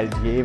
LDA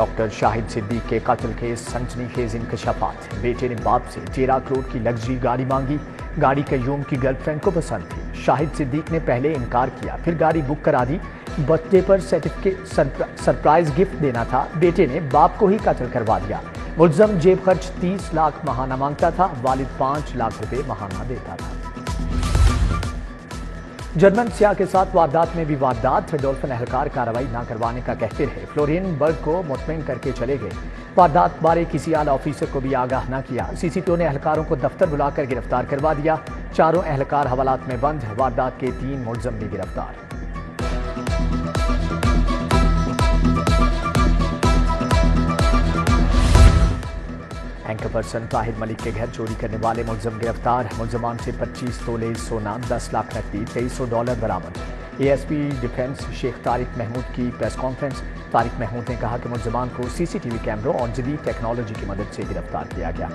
doctor شاہد صدیق کے قتل کے سنسنی خیز انکشافات۔ بیٹے نے باپ سے 13 کروڑ کی لگژری گاڑی مانگی۔ گاڑی قیوم کی گرل فرینڈ کو پسند تھی۔ شاہد صدیق نے پہلے انکار کیا، پھر گاڑی بک کرا دی۔ برتھ ڈے پر سرپرائز گفٹ دینا تھا، بیٹے نے باپ کو ہی قتل کروا دیا۔ ملزم جیب خرچ 30 لاکھ ماہانہ مانگتا تھا، والد 5 لاکھ روپے ماہانہ دیتا تھا۔ جرمن سیاح کے ساتھ واردات میں بھی واردات، ڈولفن اہلکار کارروائی نہ کروانے کا کہتے رہے۔ فلورین برگ کو مطمئن کر کے چلے گئے۔ واردات بارے کسی اعلی آفیسر کو بھی آگاہ نہ کیا۔ سی سی ٹی او نے اہلکاروں کو دفتر بلا کر گرفتار کروا دیا۔ چاروں اہلکار حوالات میں بند، واردات کے 3 ملزم بھی گرفتار۔ اینکر پرسن طاہر ملک کے گھر چوری کرنے والے ملزم گرفتار۔ ملزمان سے 25 تولے سونا، 10 لاکھ نقدی، $2300 برآمد۔ اے ایس پی ڈیفنس شیخ طارق محمود کی پریس کانفرنس۔ طارق محمود نے کہا کہ ملزمان کو سی سی ٹی وی کیمروں اور جدید ٹیکنالوجی کی مدد سے گرفتار کیا گیا۔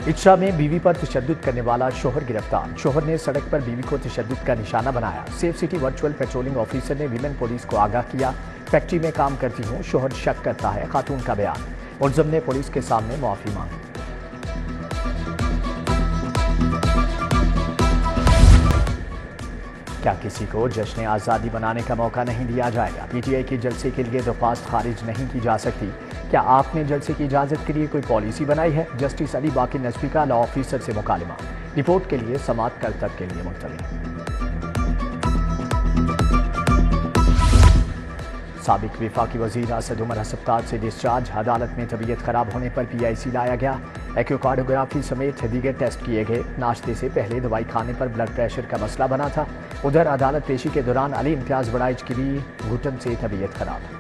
اچھا میں بیوی پر تشدد کرنے والا شوہر گرفتار۔ شوہر نے سڑک پر بیوی کو تشدد کا نشانہ بنایا۔ Safe city virtual patrolling officer نے ویمن پولیس کو آگاہ کیا۔ فیکٹری میں کام کرتی ہوں، شوہر شک کرتا ہے، خاتون کا بیان۔ ملزم نے پولیس کے سامنے معافی مانگی۔ کیا کسی کو جشن آزادی منانے کا موقع نہیں دیا جائے گا؟ پی ٹی آئی کے جلسے کے لیے درخواست خارج نہیں کی جا سکتی۔ کیا آپ نے جلسے کی اجازت کے لیے کوئی پالیسی بنائی ہے؟ جسٹس علی باقر نجفی کا لا آفیسر سے مکالمہ۔ رپورٹ کے لیے سماعت کل تک کے لیے ملتوی۔ سابق وفاقی وزیر اسد عمر ہسپتال سے ڈسچارج۔ عدالت میں طبیعت خراب ہونے پر پی آئی سی لایا گیا۔ ایکوکارڈوگرافی سمیت دیگر ٹیسٹ کیے گئے۔ ناشتے سے پہلے دوائی کھانے پر بلڈ پریشر کا مسئلہ بنا تھا۔ ادھر عدالت پیشی کے دوران علی امتیاز بڑائچ کی بھی گھٹن سے طبیعت خراب۔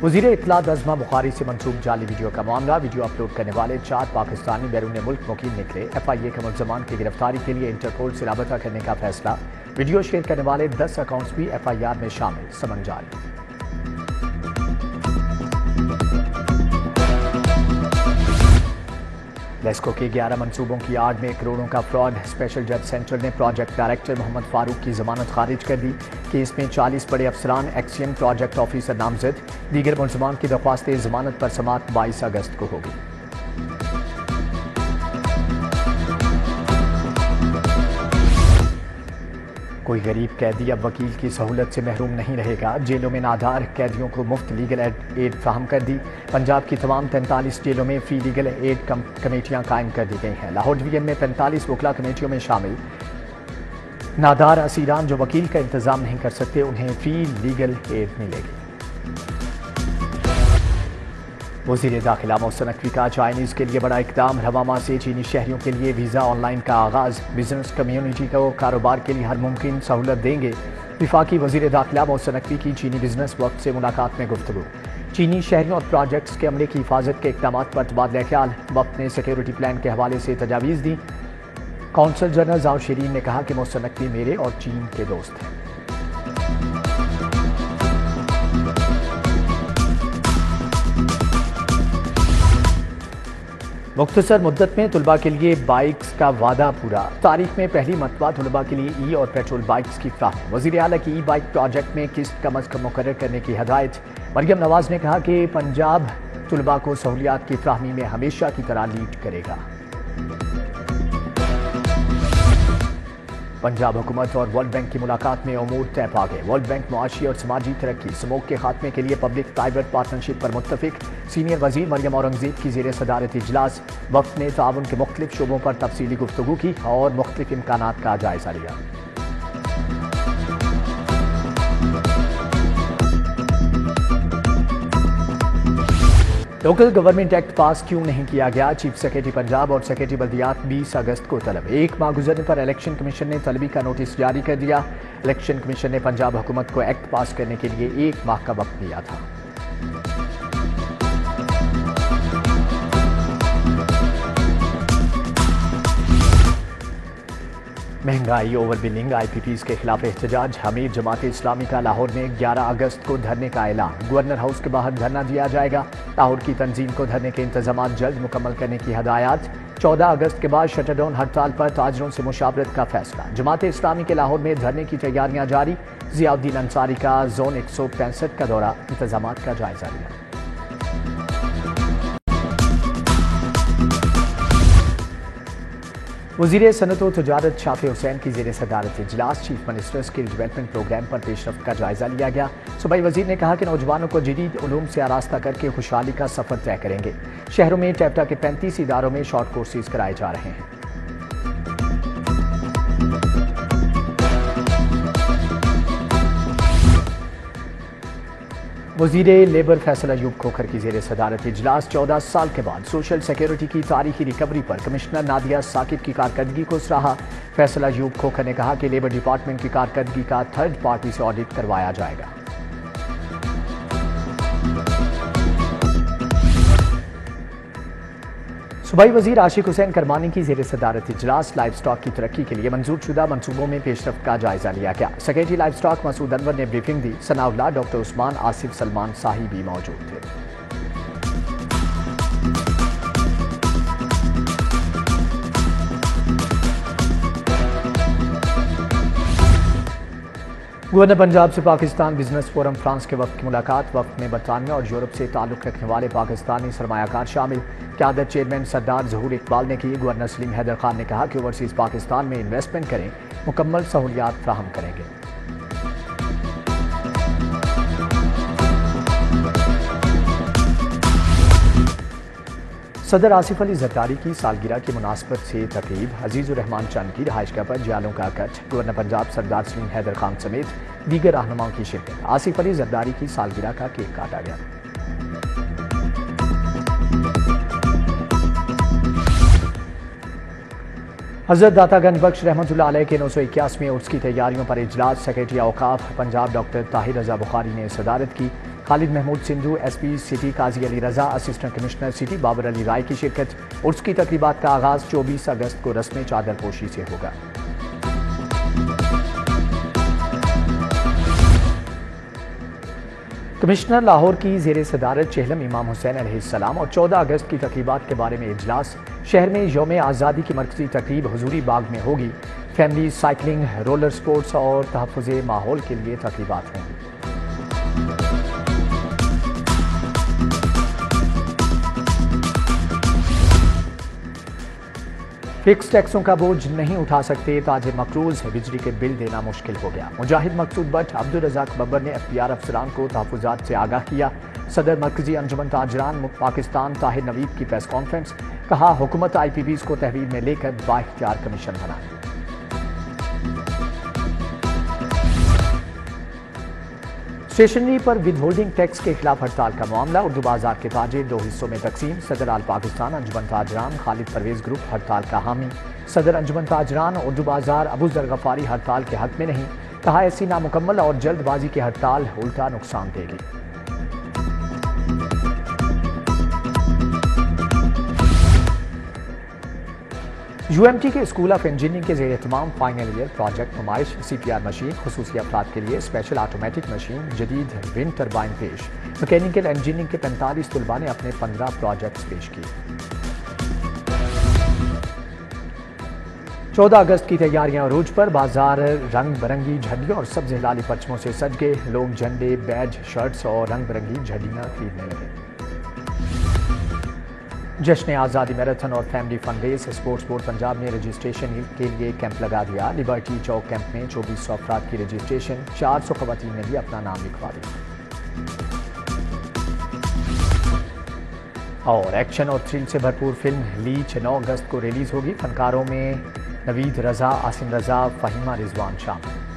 وزیر اطلاعات عظمہ بخاری سے منسوب جعلی ویڈیو کا معاملہ۔ ویڈیو اپلوڈ کرنے والے 4 پاکستانی بیرون ملک مقیم نکلے۔ ایف آئی اے کے ملزمان کی گرفتاری کے لیے انٹرپول سے رابطہ کرنے کا فیصلہ۔ ویڈیو شیئر کرنے والے 10 اکاؤنٹس بھی ایف آئی آر میں شامل، سمن جاری۔ لیسکو کے 11 منصوبوں کی آڑ میں کروڑوں کا فراڈ۔ اسپیشل جج سینٹرل نے پروجیکٹ ڈائریکٹر محمد فاروق کی ضمانت خارج کر دی۔ کیس میں 40 بڑے افسران، ایکسیم پروجیکٹ آفیسر نامزد۔ دیگر ملزمان کی درخواست ضمانت پر سماعت 22 اگست کو ہوگی۔ کوئی غریب قیدی اب وکیل کی سہولت سے محروم نہیں رہے گا۔ جیلوں میں نادار قیدیوں کو مفت لیگل ایڈ فراہم کر دی۔ پنجاب کی تمام 43 جیلوں میں فری لیگل ایڈ کمیٹیاں قائم کر دی گئی ہیں۔ لاہور ڈویژن میں 45 وکلا کمیٹیوں میں شامل نادار اسیران جو وکیل کا انتظام نہیں کر سکتے، انہیں فری لیگل ایڈ ملے گی۔ وزیر داخلہ محسن نقوی کا چائنیز کے لیے بڑا اقدام۔ رواں ماہ سے چینی شہریوں کے لیے ویزا آن لائن کا آغاز۔ بزنس کمیونٹی کو کاروبار کے لیے ہر ممکن سہولت دیں گے۔ وفاقی وزیر داخلہ محسن نقوی کی چینی بزنس وقت سے ملاقات میں گفتگو۔ چینی شہریوں اور پروجیکٹس کے عملے کی حفاظت کے اقدامات پر تبادلہ خیال۔ وفد نے سیکیورٹی پلان کے حوالے سے تجاویز دی۔ کونسل جنرل زاؤ شیرین نے کہا کہ محسن نقوی میرے اور چین کے دوست ہیں۔ مختصر مدت میں طلباء کے لیے بائکس کا وعدہ پورا۔ تاریخ میں پہلی مرتبہ طلباء کے لیے ای اور پیٹرول بائکس کی فراہمی۔ وزیر اعلیٰ کی ای بائک پروجیکٹ میں قسط کم از کم مقرر کرنے کی ہدایت۔ مریم نواز نے کہا کہ پنجاب طلباء کو سہولیات کی فراہمی میں ہمیشہ کی طرح لیڈ کرے گا۔ پنجاب حکومت اور ورلڈ بینک کی ملاقات میں امور طے پا گئے۔ ورلڈ بینک معاشی اور سماجی ترقی، اسموگ کے خاتمے کے لیے پبلک پرائیویٹ پارٹنرشپ پر متفق۔ سینئر وزیر مریم اورنگزیب کی زیر صدارت اجلاس۔ وفد نے تعاون کے مختلف شعبوں پر تفصیلی گفتگو کی اور مختلف امکانات کا جائزہ لیا۔ لوکل گورنمنٹ ایکٹ پاس کیوں نہیں کیا گیا؟ چیف سیکرٹری پنجاب اور سیکرٹری بلدیات 20 اگست کو طلب۔ 1 ماہ گزرنے پر الیکشن کمیشن نے طلبی کا نوٹس جاری کر دیا۔ الیکشن کمیشن نے پنجاب حکومت کو ایکٹ پاس کرنے کے لیے 1 ماہ کا وقت دیا تھا۔ مہنگائی، اوور بلنگ، آئی پی پیز کے خلاف احتجاج۔ حمید جماعت اسلامی کا لاہور میں 11 اگست کو دھرنے کا اعلان۔ گورنر ہاؤس کے باہر دھرنا دیا جائے گا۔ لاہور کی تنظیم کو دھرنے کے انتظامات جلد مکمل کرنے کی ہدایات 14 اگست کے بعد شٹر ڈاؤن ہڑتال پر تاجروں سے مشاورت کا فیصلہ جماعت اسلامی کے لاہور میں دھرنے کی تیاریاں جاری ضیاء الدین انصاری کا زون 165 کا دورہ انتظامات کا جائزہ لیا وزیر صنعت و تجارت شافع حسین کی زیر صدارت اجلاس chief minister skill development programme پر پیش رفت کا جائزہ لیا گیا صوبائی وزیر نے کہا کہ نوجوانوں کو جدید علوم سے آراستہ کر کے خوشحالی کا سفر طے کریں گے شہروں میں ٹیپٹا کے 35 اداروں میں شارٹ کورسز کرائے جا رہے ہیں وزیر لیبر فیصل ایوب کھوکھر کی زیر صدارت اجلاس 14 سال کے بعد سوشل سیکیورٹی کی تاریخی ریکوری پر کمشنر نادیہ ثاقب کی کارکردگی کو سراہا فیصل ایوب کھوکھر نے کہا کہ لیبر ڈپارٹمنٹ کی کارکردگی کا تھرڈ پارٹی سے آڈٹ کروایا جائے گا صوبائی وزیر عاشق حسین کرمانی کی زیر صدارت اجلاس لائف سٹاک کی ترقی کے لیے منظور شدہ منصوبوں میں پیش رفت کا جائزہ لیا گیا سیکریٹری لائف سٹاک مسعود انور نے بریفنگ دی ثناء اللہ ڈاکٹر عثمان آصف سلمان صاحب بھی موجود تھے گورنر پنجاب سے پاکستان بزنس فورم فرانس کے وفد کی ملاقات وفد میں برطانیہ اور یورپ سے تعلق رکھنے والے پاکستانی سرمایہ کار شامل قیادت چیئرمین سردار ظہور اقبال نے کی گورنر سلیم حیدر خان نے کہا کہ اوورسیز پاکستان میں انویسٹمنٹ کریں مکمل سہولیات فراہم کریں گے صدر آصف علی زرداری کی سالگرہ کی مناسبت سے تقریب عزیز الرحمان چند کی رہائش گاہ پر جیالوں کا کٹ گورنر پنجاب سردار سلیم حیدر خان سمیت دیگر رہنماؤں کی شرکت آصف علی زرداری کی سالگرہ کا کیک کاٹا گیا حضرت داتا گنج بخش رحمۃ اللہ علیہ کے 981ویں عرس کی تیاریوں پر اجلاس سیکریٹری اوقاف پنجاب ڈاکٹر طاہر رضا بخاری نے صدارت کی Khalid Mahmood Sandhu S P city Qazi Ali Raza assistant commissioner city Babar Ali Rai کی شرکت عرس کی تقریبات کا آغاز 24 اگست کو رسم چادر پوشی سے ہوگا کمشنر لاہور کی زیر صدارت چہلم امام حسین علیہ السلام اور 14 اگست کی تقریبات کے بارے میں اجلاس شہر میں یوم آزادی کی مرکزی تقریب حضوری باغ میں ہوگی فیملی سائیکلنگ رولر سپورٹس اور تحفظ ماحول کے لیے تقریبات ہوں گی فکس ٹیکسوں کا بوجھ نہیں اٹھا سکتے تاجر مقروض بجلی کے بل دینا مشکل ہو گیا مجاہد مقصود بٹ عبدالرزاق ببر نے اختیار افسران کو تحفظات سے آگاہ کیا صدر مرکزی انجمن تاجران پاکستان طاہر نوید کی پریس کانفرنس کہا حکومت آئی پی پیز کو تحویل میں لے کر بااختیار کمیشن بنائے اسٹیشنری پر ود ہولڈنگ ٹیکس کے خلاف ہڑتال کا معاملہ اردو بازار کے تاجر 2 حصوں میں تقسیم صدر آل پاکستان انجمن تاجران خالد پرویز گروپ ہڑتال کا حامی صدر انجمن تاجران اردو بازار ابو ذر غفاری ہڑتال کے حق میں نہیں کہا ایسی نامکمل اور جلد بازی کی ہڑتال الٹا نقصان دے گی یو ایم ٹی کے اسکول آف انجینئرنگ کے زیر اہتمام فائنل ایئر پروجیکٹ نمائش سی پی آر مشین خصوصی افراد کے لیے اسپیشل آٹومیٹک مشین جدید ونڈ ٹربائن پیش میکینیکل انجینئرنگ کے 45 طلباء نے اپنے 15 پروجیکٹس پیش کیے 14 اگست کی تیاریاں عروج پر بازار رنگ برنگی جھنڈیوں اور سبز ہلالی پرچموں سے سج گئے لوگ جھنڈے بیج شرٹس اور رنگ برنگی جھنڈیاں خریدنے لگے جشن آزادی میراتھن اور فیملی فن ریس اسپورٹس بورڈ پنجاب نے رجسٹریشن کے لیے کیمپ لگا دیا لبرٹی چوک کیمپ میں 2400 افراد کی رجسٹریشن 400 خواتین نے بھی اپنا نام لکھوا دیا اور ایکشن اور تھرل سے بھرپور فلم لیچ 9 اگست کو ریلیز ہوگی فنکاروں میں نوید رضا آسم رضا فہیمہ رضوان شامل